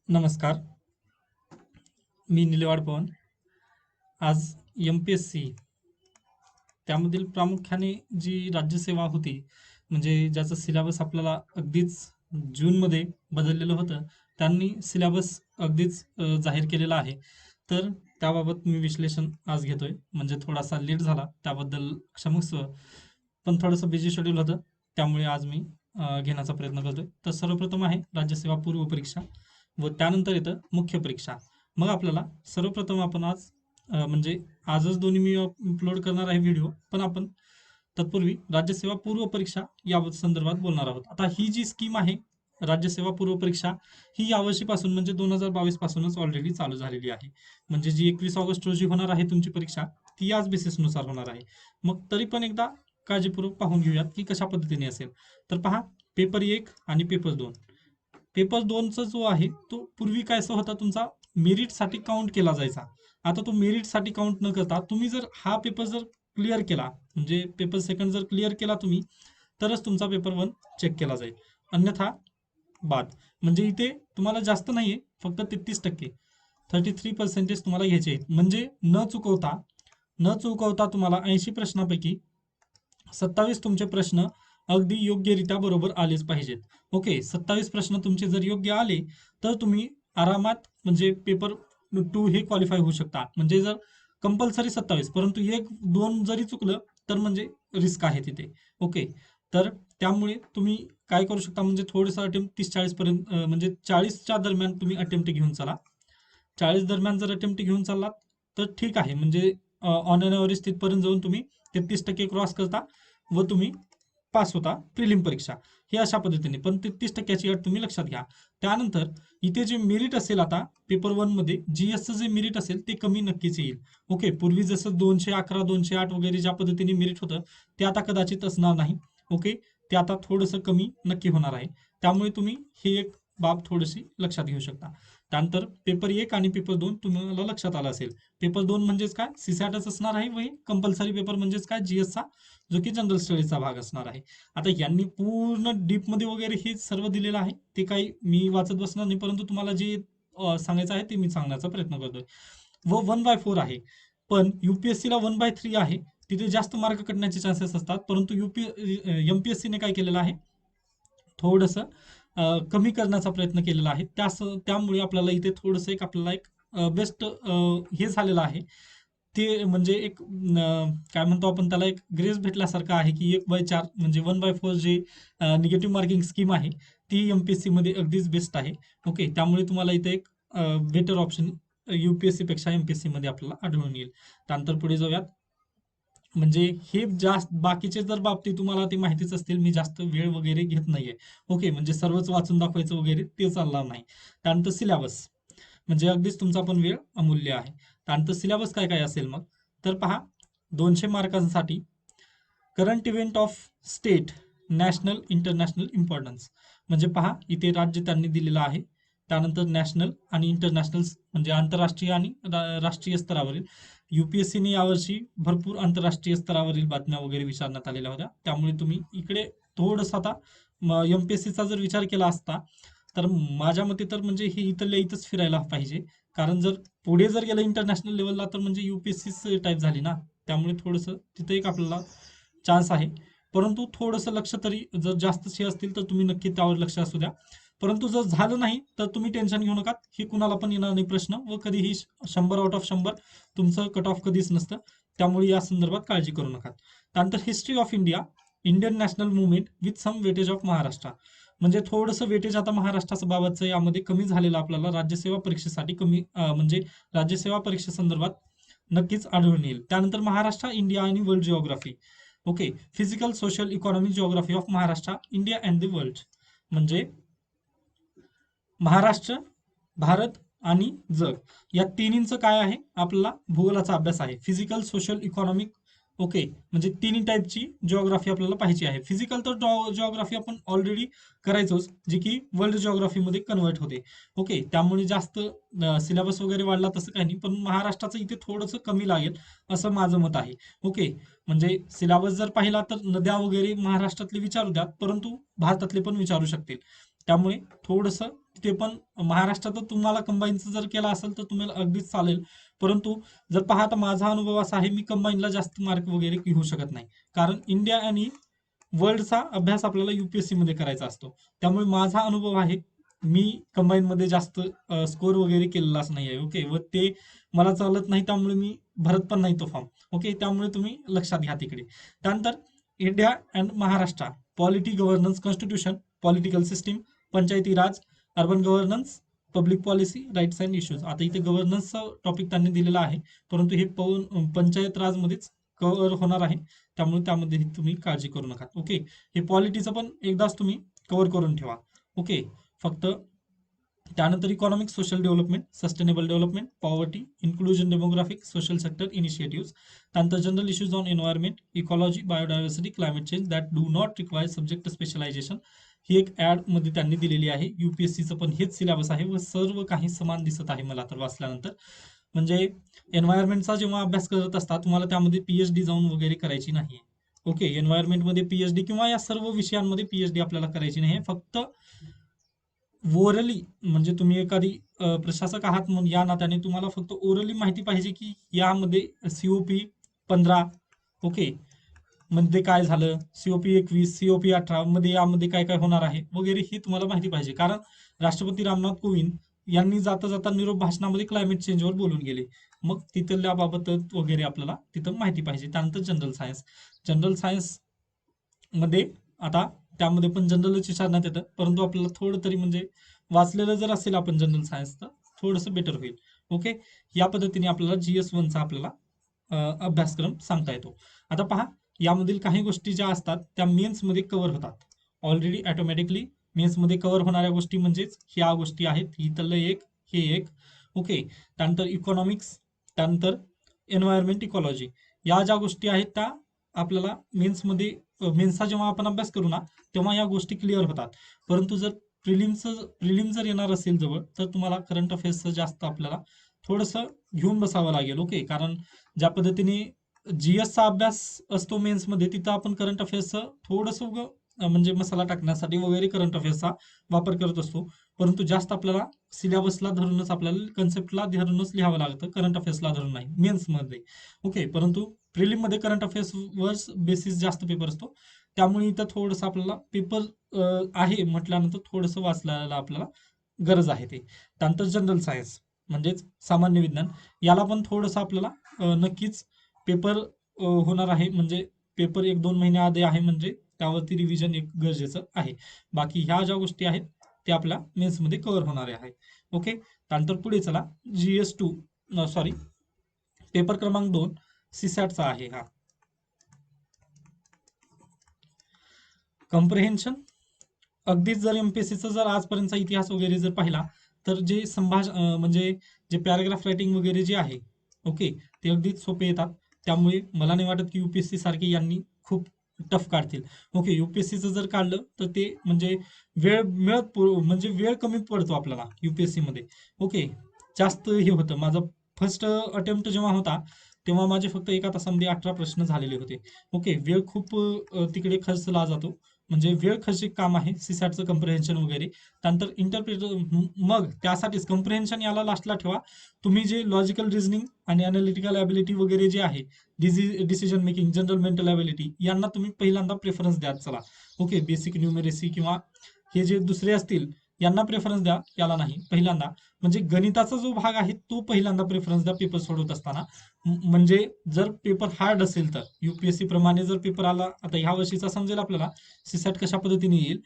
नमस्कार. मी निलेवाड पवन. आज MPSC त्यामधील प्रामुख्याने जी राज्यसेवा होती, म्हणजे ज्याचं सिलेबस आपल्याला अगदीच जूनमध्ये बदललेलं होतं, त्यांनी सिलेबस अगदीच जाहीर केलेला आहे. तर त्याबाबत मी विश्लेषण आज घेतोय. म्हणजे थोडासा लेट झाला, त्याबद्दल क्षमस्व. पण थोडंसं बिझी शेड्यूल होतं, त्यामुळे आज मी घेण्याचा प्रयत्न करतोय. तर सर्वप्रथम आहे राज्यसेवा पूर्व परीक्षा व त्यानंतर येतं मुख्य परीक्षा. मग आपल्याला सर्वप्रथम आपण आज म्हणजे आजच दोन्ही मी अपलोड करणार आहे व्हिडिओ, पण आपण तत्पूर्वी राज्यसेवा पूर्व परीक्षा या संदर्भात बोलणार आहोत. आता ही जी स्कीम आहे राज्यसेवा पूर्व परीक्षा, ही यावर्षीपासून म्हणजे 2022 पासूनच ऑलरेडी चालू झालेली आहे. म्हणजे जी 21 ऑगस्ट रोजी होणार आहे तुमची परीक्षा, ती याच बेसिसनुसार होणार आहे. मग तरी पण एकदा काळजीपूर्वक पाहून घेऊयात की कशा पद्धतीने असेल. तर पहा, पेपर 1 आणि पेपर 2. पेपर 2चा जो आहे तो पूर्वी काय असं होता, तुमचा मेरिटसाठी काउंट केला जायचा. आता तो मेरिटसाठी काउंट न करता तुम्ही जर हा पेपर जर क्लिअर केला, म्हणजे पेपर सेकंड जर क्लिअर केला तुम्ही, तरच तुमचा पेपर 1 चेक केला जाईल. अन्यथा बाद. म्हणजे इथे तुम्हाला जास्त नाहीये, फक्त 33%, 33% तुम्हाला घ्यायचे आहेत. म्हणजे न चुकवता तुम्हाला 80 प्रश्नापैकी 27 तुमचे प्रश्न अगदी योग्यरित्या बरोबर आलेच पाहिजेत. ओके, 27 प्रश्न तुमचे जर योग्य आले, तर तुम्ही आरामात म्हणजे पेपर 2 हे क्वालिफाय होऊ शकता. म्हणजे जर कंपल्सरी 27, परंतु 1-2 जरी चुकलं, तर म्हणजे रिस्क आहे तिथे. ओके, तर त्यामुळे तुम्ही काय करू शकता, म्हणजे थोडंसं अटेम्प्ट 30-40 पर्यंत, म्हणजे 40च्या दरम्यान तुम्ही अटेम्प्ट घेऊन चला. 40 दरम्यान जर अटेम्प्ट घेऊन चाललात, तर ठीक आहे. म्हणजे ऑन अन एव्हरेज तिथपर्यंत जाऊन तुम्ही 33% क्रॉस करता व तुम्ही पास होता प्रिलिम परीक्षा. हे अशा पद्धतीने, पण 33%ची अट तुम्ही लक्षात घ्या. त्यानंतर इथे जे मेरिट असेल, आता पेपर 1 मध्ये GSचं जे मेरिट असेल ते कमी नक्कीच येईल. ओके, पूर्वी जसं 211, 208 वगैरे ज्या पद्धतीने मेरिट होतं, ते आता कदाचित असणार नाही. ओके, ते आता थोडंसं कमी नक्की होणार आहे. त्यामुळे तुम्ही ही एक बाब थोडीशी लक्षात घेऊ शकता. त्यानंतर पेपर 1 आणि पेपर 2 तुम्हाला लक्षात आलं असेल. पेपर 2 म्हणजेच काय, सीसॅटच असणार आहे, व कंपल्सरी पेपर म्हणजेच काय, GSचा, जो की जनरल स्टडीजचा भाग असणार आहे. आता यांनी पूर्ण डीपमध्ये वगैरे हे सर्व दिलेलं आहे, ते काही मी वाचत बसणार नाही, परंतु तुम्हाला जे सांगायचं आहे ते मी सांगण्याचा प्रयत्न करतोय. व 1/4 आहे. पण UPSCला 1/3 आहे. तिथे जास्त मार्क कटण्याचे चान्सेस असतात, परंतु MPSCने काय केलेलं आहे, थोडंसं कमी करण्याचा प्रयत्न केलेला आहे. त्यामुळे आपल्याला इथे थोडंसं एक आपल्याला एक बेस्ट हे झालेलं आहे. ते म्हणजे एक काय म्हणतो आपण त्याला, एक ग्रेस भेटल्यासारखं आहे, की 1/4 म्हणजे 1/4 जे निगेटिव्ह मार्किंग स्कीम आहे, ती MPSC मध्ये अगदीच बेस्ट आहे. ओके, त्यामुळे तुम्हाला इथे एक बेटर ऑप्शन UPSC पेक्षा MPSC मध्ये आपल्याला आढळून येईल. त्यानंतर पुढे जाऊयात. म्हणजे हे जास्त बाकीचे जर बाबतीत तुम्हाला ती माहितीच असतील, मी जास्त वेळ वगैरे घेत नाहीये. ओके, म्हणजे सर्वच वाचून दाखवायचं वगैरे ते चालणार नाही. त्यानंतर सिलेबस, म्हणजे अगदीच तुमचा पण वेळ अमूल्य आहे. त्यानंतर सिलेबस काय काय असेल मग, तर पहा, 200 मार्कांसाठी current event of state, national, international importance. म्हणजे पहा, इथे राज्य त्यांनी दिलेलं आहे. त्यानंतर नॅशनल आणि इंटरनॅशनल, म्हणजे आंतरराष्ट्रीय आणि राष्ट्रीय स्तरावरील. UPSCने यावर्षी भरपूर आंतरराष्ट्रीय स्तरावरील बातम्या वगैरे विचारण्यात आलेल्या होत्या, त्यामुळे तुम्ही इकडे थोडंसं आता MPSCचा जर विचार केला असता, तर माझ्या मते तर म्हणजे हे इथल्या इथंच फिरायला पाहिजे. कारण जर पुढे जर गेलं इंटरनॅशनल लेवलला, तर म्हणजे UPSC टाईप झाली ना. त्यामुळे थोडंसं तिथं एक आपल्याला चान्स आहे. परंतु थोडंसं लक्ष तरी जर जास्तचे असतील, तर तुम्ही नक्की त्यावर लक्ष असू द्या. परंतु जर झालं नाही, तर तुम्ही टेन्शन घेऊ नका. हे कुणाला पण येणार नाही प्रश्न, व कधीही 100 आउट ऑफ 100 तुमचं कट ऑफ कधीच नसतं. त्यामुळे या संदर्भात काळजी करू नका. त्यानंतर history of India, Indian national movement with some weightage of Maharashtra. म्हणजे थोडंसं वेटेज आता महाराष्ट्राच्या बाबतचं यामध्ये कमी झालेलं आपल्याला राज्यसेवा परीक्षेसाठी कमी, म्हणजे राज्यसेवा परीक्षेसंदर्भात नक्कीच आढळून येईल. त्यानंतर महाराष्ट्र, इंडिया आणि world geography. Okay, physical, social, economic, geography of Maharashtra, India and the world. म्हणजे महाराष्ट्र, भारत आणि जग, या तिन्हींचं काय आहे, आपल्याला भूगोलाचा अभ्यास आहे. Physical, social, economic. ओके, म्हणजे तिन्ही टाईपची जिओग्राफी आपल्याला पाहिजे आहे. फिजिकल तर जिओग्राफी आपण ऑलरेडी करायचोच, जी की वर्ल्ड जिओग्राफीमध्ये कन्वर्ट होते. ओके, त्यामुळे जास्त सिलेबस वगैरे वाढला तसं काही नाही, पण महाराष्ट्राचं इथे थोडंसं कमी लागेल असं माझं मत आहे. ओके, म्हणजे सिलेबस जर पाहिला तर नद्या वगैरे महाराष्ट्रातले विचारू द्यात, परंतु भारतातले पण विचारू शकतील. त्यामुळे थोडंसं तिथे पण महाराष्ट्रात तुम्हाला कंबाईनचं जर केलं असेल तर तुम्हाला अगदीच चालेल. परंतु जर पाहता माझा अनुभव असा आहे, मी कंबाईनला जास्त मार्क वगैरे घेऊ शकत नाही. कारण इंडिया आणि वर्ल्डचा अभ्यास आपल्याला युपीएससी मध्ये करायचा असतो. त्यामुळे माझा अनुभव आहे, मी कंबाईन मध्ये जास्त स्कोर वगैरे केलेलाच नाही आहे. ओके, व ते मला चालत नाही, त्यामुळे मी भरत पण नाही तो फॉर्म. ओके, त्यामुळे तुम्ही लक्षात घ्या तिकडे. त्यानंतर India and Maharashtra, polity governance, constitution, political system, Panchayati Raj, urban governance, public policy, rights and issues. आता इथे गव्हर्नन्सचा टॉपिक त्यांनी दिलेला आहे, परंतु हे पंचायत राजमध्येच कव्हर होणार आहे. त्यामुळे त्यामध्ये तुम्ही काळजी करू नका. ओके, हे पॉलिटीचं पण एकदाच तुम्ही कव्हर करून ठेवा. ओके, फक्त त्यानंतर economic, social development, sustainable development, poverty, inclusion, demographic, social sector initiatives. त्यानंतर general issues on environment, ecology, biodiversity, climate change that do not require subject specialisation. ही एक ऍड मध्ये त्यांनी दिलेली आहे. युपीएससीचं पण हेच सिलेबस आहे व सर्व काही समान दिसत आहे मला तर वाचल्यानंतर. म्हणजे एन्व्हायरमेंटचा जेव्हा अभ्यास करत असता तुम्हाला त्यामध्ये पीएचडी जाऊन वगैरे करायची नाही. ओके, एन्व्हायरमेंटमध्ये पीएचडी किंवा या सर्व विषयांमध्ये पीएचडी आपल्याला करायची नाही. फक्त ओरली, म्हणजे तुम्ही एखादी प्रशासक आहात म्हणून या नात्याने तुम्हाला फक्त ओरली माहिती पाहिजे की यामध्ये सीओपी 15, ओके, मध्ये काय झालं, सीओपी 21, सीओपी 18 मध्ये यामध्ये काय काय होणार आहे वगैरे ही तुम्हाला माहिती पाहिजे. कारण राष्ट्रपती रामनाथ कोविंद यांनी जाता जाता निरोप भाषणामध्ये क्लायमेट चेंजवर बोलून गेले. मग तिथल्या बाबत वगैरे आपल्याला तिथं माहिती पाहिजे. त्यानंतर जनरल सायन्स. जनरल सायन्स मध्ये आता त्यामध्ये पण जनरलच विचारण्यात येतं, परंतु आपल्याला थोडं तरी म्हणजे वाचलेलं जर असेल आपण जनरल सायन्स तर थोडंसं बेटर होईल. ओके, या पद्धतीने आपल्याला GS1 चा आपल्याला अभ्यासक्रम सांगता येतो. आता पहा, यामधील काही गोष्टी ज्या असतात त्या मेन्समध्ये कव्हर होतात ऑलरेडी ऑटोमॅटिकली. मेन्समध्ये कव्हर होणाऱ्या गोष्टी म्हणजेच ह्या गोष्टी आहेत, इथलं एक, हे एक. ओके, त्यानंतर इकॉनॉमिक्स, त्यानंतर एन्व्हायरमेंट, इकॉलॉजी, या ज्या गोष्टी आहेत त्या आपल्याला मेन्समध्ये, मेन्सचा जेव्हा आपण अभ्यास करू ना तेव्हा या गोष्टी क्लिअर होतात. परंतु जर प्रिलिम जर येणार असेल जवळ तर तुम्हाला करंट अफेअर्सचं जास्त आपल्याला थोडंसं घेऊन बसावं लागेल. ओके, कारण ज्या पद्धतीने जीएसचा अभ्यास असतो मेन्समध्ये, तिथं आपण करंट अफेअर्सचं थोडंसं म्हणजे मसाला टाकण्यासाठी वगैरे करंट अफेअर्सचा वापर करत असतो. परंतु जास्त आपल्याला सिलेबसला धरूनच, आपल्याला कन्सेप्टला धरूनच लिहावं लागतं, करंट अफेअर्सला धरून नाही मेन्समध्ये. ओके, परंतु प्रिलिममध्ये करंट अफेअर्सवर बेसिस जास्त पेपर असतो. त्यामुळे इथं थोडंसं आपल्याला पेपर आहे म्हटल्यानंतर थोडंसं वाचल्याला आपल्याला गरज आहे ते. त्यानंतर जनरल सायन्स म्हणजेच सामान्य विज्ञान, याला पण थोडंसं आपल्याला नक्कीच पेपर होणार आहे. म्हणजे पेपर 1-2 महिन्याआधी आहे, म्हणजे त्यावरती रिव्हिजन एक गरजेचं आहे. बाकी ह्या ज्या गोष्टी आहेत त्या आपल्या मेन्समध्ये कव्हर होणारे आहेत. ओके, त्यानंतर पुढे चला, GS2 सॉरी पेपर क्रमांक 2 सीसॅटचा आहे हा. कम्प्रिहेन्शन, अगदीच जर एमपीएससीचा जर आजपर्यंतचा इतिहास वगैरे जर पाहिला तर जे म्हणजे जे पॅराग्राफ रायटिंग वगैरे जे आहे, ओके, ते अगदीच सोपे येतात. त्यामुळे मला नाही वाटत की युपीएससी सारखे यांनी खूप टफ काढतील. ओके, युपीएससीचं जर काढलं तर ते म्हणजे म्हणजे वेळ कमी पडतो आपल्याला युपीएससी मध्ये. ओके, जास्त हे होतं. माझा फर्स्ट अटेम्प्ट जेव्हा होता तेव्हा माझे फक्त एका तासामध्ये 18 प्रश्न झालेले होते. ओके, वेळ खूप तिकडे खर्चला जातो. म्हणजे वेळ खर्चिक काम आहे सीसॅटचं कम्प्रिहेन्शन वगैरे. त्यानंतर इंटरप्रिटर, मग त्यासाठीच कम्प्रिहेन्शन याला लास्टला ठेवा. तुम्ही जे लॉजिकल रिझनिंग आणि अनालिटिकल ॲबिलिटी वगैरे जे आहे, decision making, general mental ability, यांना तुम्ही पहिल्यांदा प्रेफरन्स द्या. चला, ओके, बेसिक न्यूमेरेसी किंवा हे जे दुसरे असतील यांना प्रेफरन्स द्या, याला नाही. पहिल्यांदा म्हणजे गणिताचा जो भाग आहे तो पहिल्यांदा प्रेफरन्स द्या पेपर सोडवत असताना. म्हणजे जर पेपर हार्ड असेल तर युपीएससी प्रमाणे जर पेपर आला, आता ह्या वर्षीचा समजेल आपल्याला सीसॅट कशा पद्धतीने येईल,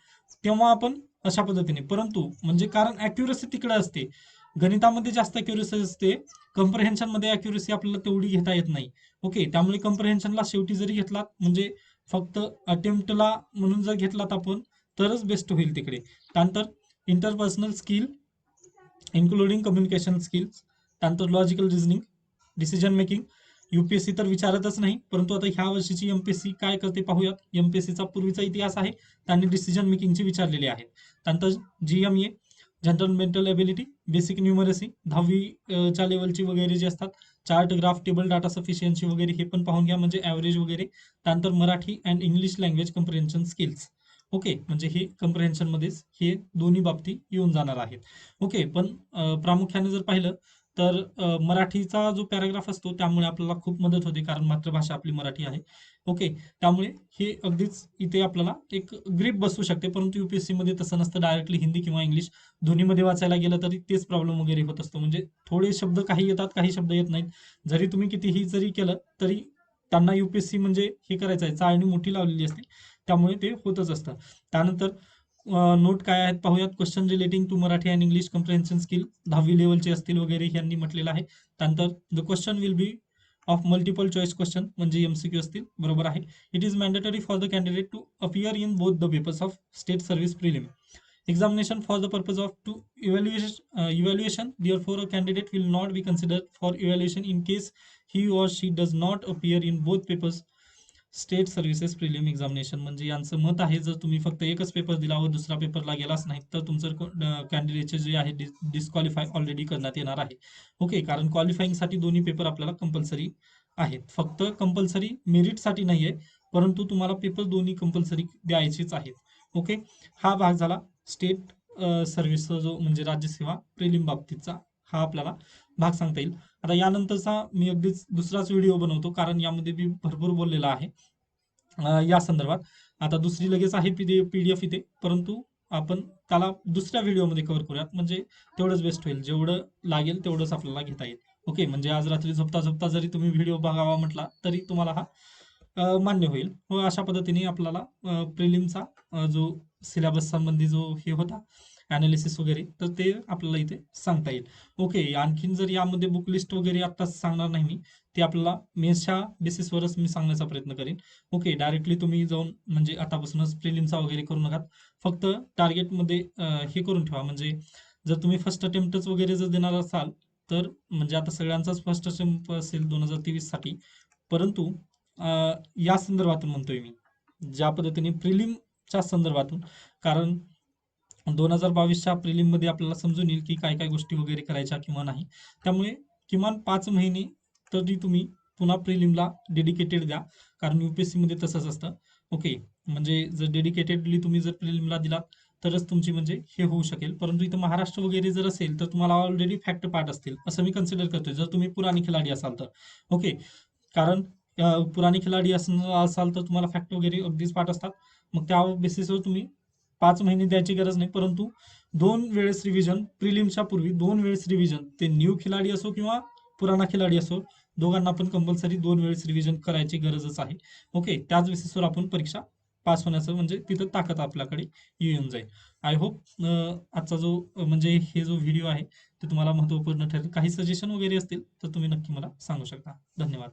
तेव्हा आपण अशा पद्धतीने. परंतु म्हणजे कारण अॅक्युरसी तिकडे असते, गणितामध्ये जास्त अॅक्युरसी असते, कम्प्रिहेन्शन मध्ये अॅक्युरसी आपल्याला तेवढी घेता येत नाही. ओके, त्यामुळे कम्प्रिहेन्शनला शेवटी जरी घेतलात, म्हणजे फक्त अटेम्प्टला म्हणून जर घेतलात आपण तरच बेस्ट होईल तिकडे. त्यानंतर interpersonal skill including communication skills, त्यानंतर logical reasoning, decision making, UPSC तर विचारतच नाही. परंतु आता ह्या वर्षीची एमपीएससी काय करते पाहूयात. एमपीएससीचा पूर्वीचा इतिहास आहे, त्यांनी डिसिजन मेकिंगची विचारलेली आहे. त्यानंतर GMA, general mental ability, basic numeracy, 10वी च्या लेवलची वगैरे जे असतात, chart, graph, table, data sufficiency वगैरे हे पण पाहून घ्या, म्हणजे ॲव्हरेज वगैरे. त्यानंतर Marathi and English language comprehension skills. Okay, म्हणजे हे कम्प्रिहेन्शन मध्येच हे दोन्ही बाबती येऊन जाणार आहेत. ओके, पण प्रामुख्याने जर पाहिलं तर मराठीचा जो पॅराग्राफ असतो त्यामुळे आपल्याला खूप मदत होते, कारण मातृभाषा आपली मराठी आहे. ओके, त्यामुळे हे अगदीच इथे आपल्याला एक ग्रीप बसू शकते, परंतु युपीएससी मध्ये तसं नसतं. डायरेक्टली हिंदी किंवा इंग्लिश दोन्हीमध्ये वाचायला गेलं तरी तेच प्रॉब्लेम वगैरे होत असतो. म्हणजे थोडे शब्द काही येतात, काही शब्द येत नाहीत. जरी तुम्ही कितीही जरी केलं तरी त्यांना युपीएससी म्हणजे हे करायचं आहे, चाळणी मोठी लावलेली असते, त्यामुळे ते होतच असतं. त्यानंतर नोट काय आहेत पाहूयात. Question relating to Marathi and English comprehension skill 10वी लेवलचे असतील वगैरे यांनी म्हटलेलं आहे. त्यानंतर the question will be of multiple choice question, म्हणजे एमसीक्यू असतील, बरोबर आहे. It is mandatory for the candidate to appear in both the papers of state service prelim examination for the purpose of to evaluation. Therefore a candidate will not be considered for evaluation in case he or she does not appear in both papers state services prelim examination. म्हणजे यांचं मत आहे, जर तुम्ही फक्त एकच paper दिला व दुसऱ्या पेपरला गेलाच नाही तर तुमचं कॅन्डिडेटचे जे आहे डिस्क्वालिफाय ऑलरेडी करण्यात येणार आहे. ओके, कारण क्वालिफाईंगसाठी दोन्ही पेपर आपल्याला कंपल्सरी आहेत. फक्त कंपल्सरी मेरिटसाठी नाही आहे, परंतु तुम्हाला पेपर दोन्ही कंपल्सरी द्यायचेच आहेत. ओके, हा भाग झाला स्टेट सर्व्हिसचा जो म्हणजे राज्यसेवा प्रिलिम बाबतीतचा हा आपल्याला भाग सांगता येईल. आता यानंतरचा मी अगदीच दुसराच व्हिडिओ बनवतो, कारण यामध्ये मी भरपूर बोललेला आहे या संदर्भात. आता दुसरी लगेच आहे पीडीएफ इथे, परंतु आपण त्याला दुसऱ्या व्हिडिओमध्ये कव्हर करूयात, म्हणजे तेवढंच बेस्ट होईल. जेवढं लागेल तेवढंच आपल्याला घेता येईल. ओके, म्हणजे आज रात्री झोपता झोपता जरी तुम्ही व्हिडिओ बघावा म्हटला तरी तुम्हाला हा मान्य होईल. व अशा पद्धतीने आपल्याला प्रिलिमचा जो सिलेबस संबंधी जो हे होता अनालिसिस वगैरे, तर ते आपल्याला इथे सांगता येईल. ओके, आणखीन जर यामध्ये बुक लिस्ट वगैरे आत्ताच सांगणार नाही मी, ते आपल्याला मेन्सच्या बेसिसवरच मी सांगण्याचा प्रयत्न करेन. ओके, डायरेक्टली तुम्ही जाऊन म्हणजे आतापासूनच प्रिलिमचा वगैरे करू नका. फक्त टार्गेटमध्ये हे करून ठेवा. म्हणजे जर तुम्ही फर्स्ट अटेम्प्टच वगैरे जर देणार असाल तर, म्हणजे आता सगळ्यांचाच फर्स्ट अटेम्प्ट असेल 2023 साठी, परंतु या संदर्भातून म्हणतोय मी, ज्या पद्धतीने प्रिलिमच्या संदर्भातून, कारण 2022च्या प्रिलिम मध्ये आपल्याला समजून येईल की काय काय गोष्टी वगैरे करायच्या किंवा नाही. त्यामुळे किमान 5 महिने तरी तुम्ही पुन्हा प्रिलिमला डेडिकेटेड द्या, कारण युपीएससी मध्ये तसंच असतं. ओके, म्हणजे जर डेडिकेटेडली तुम्ही जर प्रिलिमला दिलात तरच तुमची म्हणजे हे होऊ शकेल. परंतु इथं महाराष्ट्र वगैरे जर असेल तर तुम्हाला ऑलरेडी फॅक्ट पार्ट असतील असं मी कन्सिडर करतोय, जर तुम्ही पुराणी खिलाडी असाल तर. ओके, कारण पुराणी खिलाडी असाल तर तुम्हाला फॅक्ट वगैरे अगदीच पाठ असतात. मग त्या बेसिसवर तुम्ही 5 महिने द्यायची गरज नाही, परंतु 2 वेळेस रिव्हिजन, प्रिलिमच्या पूर्वी 2 वेळेस रिव्हिजन, ते न्यू खिलाडी असो किंवा पुराणा खिलाडी असो, दोघांना पण कंपल्सरी 2 वेळेस रिव्हिजन करायची गरजच आहे. ओके, त्याच बेसिसवर आपण परीक्षा पास होण्याचं म्हणजे तिथं ताकद आपल्याकडे येऊन जाईल. आय होप आजचा जो म्हणजे हे जो व्हिडिओ आहे ते तुम्हाला महत्त्वपूर्ण ठरेल. काही सजेशन वगैरे असतील तर तुम्ही नक्की मला सांगू शकता. धन्यवाद.